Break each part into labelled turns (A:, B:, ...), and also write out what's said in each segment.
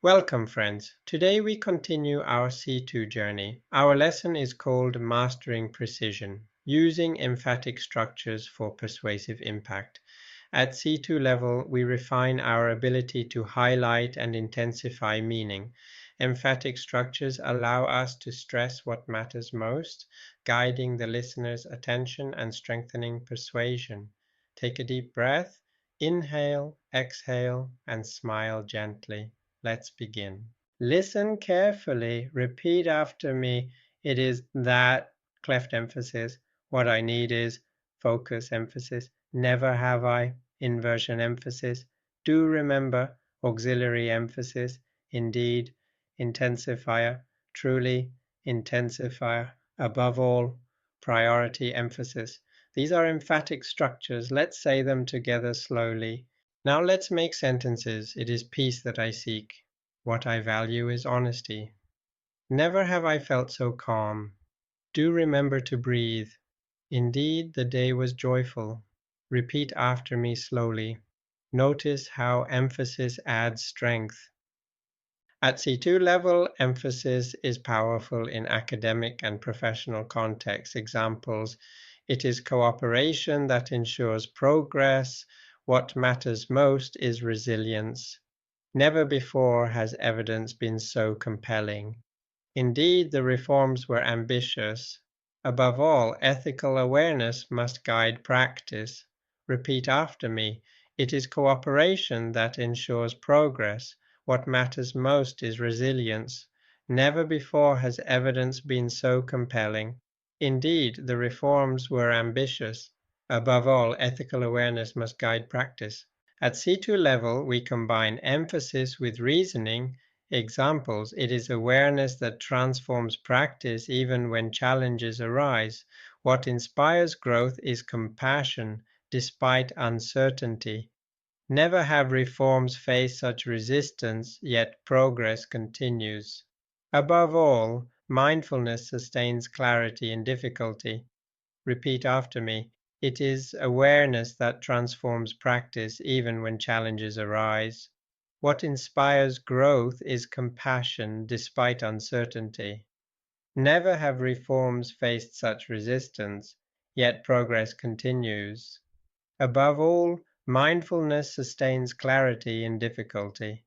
A: Welcome, friends. Today we continue our C2 journey. Our lesson is called Mastering Precision, using emphatic structures for persuasive impact. At C2 level, we refine our ability to highlight and intensify meaning. Emphatic structures allow us to stress what matters most, guiding the listener's attention and strengthening persuasion. Take a deep breath, inhale, exhale, and smile gently. Let's begin. Listen carefully. Repeat after me. It is that cleft emphasis. What I need is focus emphasis. Never have I inversion emphasis. Do remember auxiliary emphasis. Indeed, intensifier. Truly, intensifier. Above all, priority emphasis. These are emphatic structures. Let's say them together slowly. Now let's make sentences. It is peace that I seek. What I value is honesty. Never have I felt so calm. Do remember to breathe. Indeed, the day was joyful. Repeat after me slowly. Notice how emphasis adds strength. At C2 level, emphasis is powerful in academic and professional contexts. Examples: it is cooperation that ensures progress. What matters most is resilience. Never before has evidence been so compelling. Indeed, the reforms were ambitious. Above all, ethical awareness must guide practice. Repeat after me. It is cooperation that ensures progress. What matters most is resilience. Never before has evidence been so compelling. Indeed, the reforms were ambitious. Above all, ethical awareness must guide practice. At C2 level, we combine emphasis with reasoning. Examples: it is awareness that transforms practice even when challenges arise. What inspires growth is compassion despite uncertainty. Never have reforms faced such resistance, yet progress continues. Above all, mindfulness sustains clarity in difficulty. Repeat after me. It is awareness that transforms practice even when challenges arise. What inspires growth is compassion despite uncertainty. Never have reforms faced such resistance, yet progress continues. Above all, mindfulness sustains clarity in difficulty.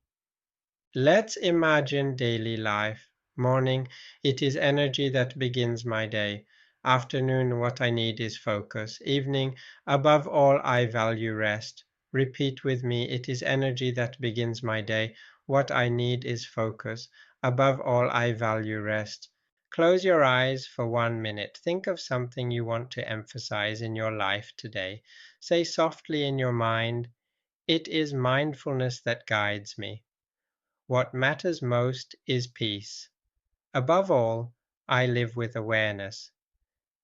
A: Let's imagine daily life. Morning, it is energy that begins my day. Afternoon, what I need is focus. Evening, above all, I value rest. Repeat with me, it is energy that begins my day. What I need is focus. Above all, I value rest. Close your eyes for 1 minute. Think of something you want to emphasize in your life today. Say softly in your mind, it is mindfulness that guides me. What matters most is peace. Above all, I live with awareness.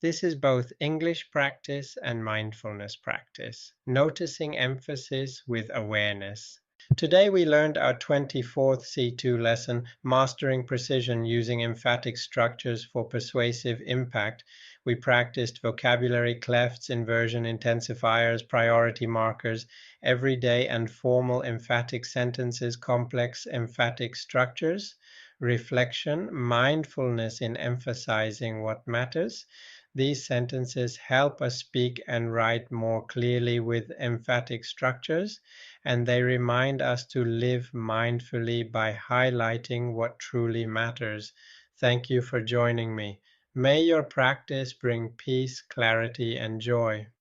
A: This is both English practice and mindfulness practice, noticing emphasis with awareness. Today we learned our 24th C2 lesson, Mastering Precision Using Emphatic Structures for Persuasive Impact. We practiced vocabulary clefts, inversion intensifiers, priority markers, everyday and formal emphatic sentences, complex emphatic structures, reflection, mindfulness in emphasizing what matters. These sentences help us speak and write more clearly with emphatic structures, and they remind us to live mindfully by highlighting what truly matters. Thank you for joining me. May your practice bring peace, clarity, and joy.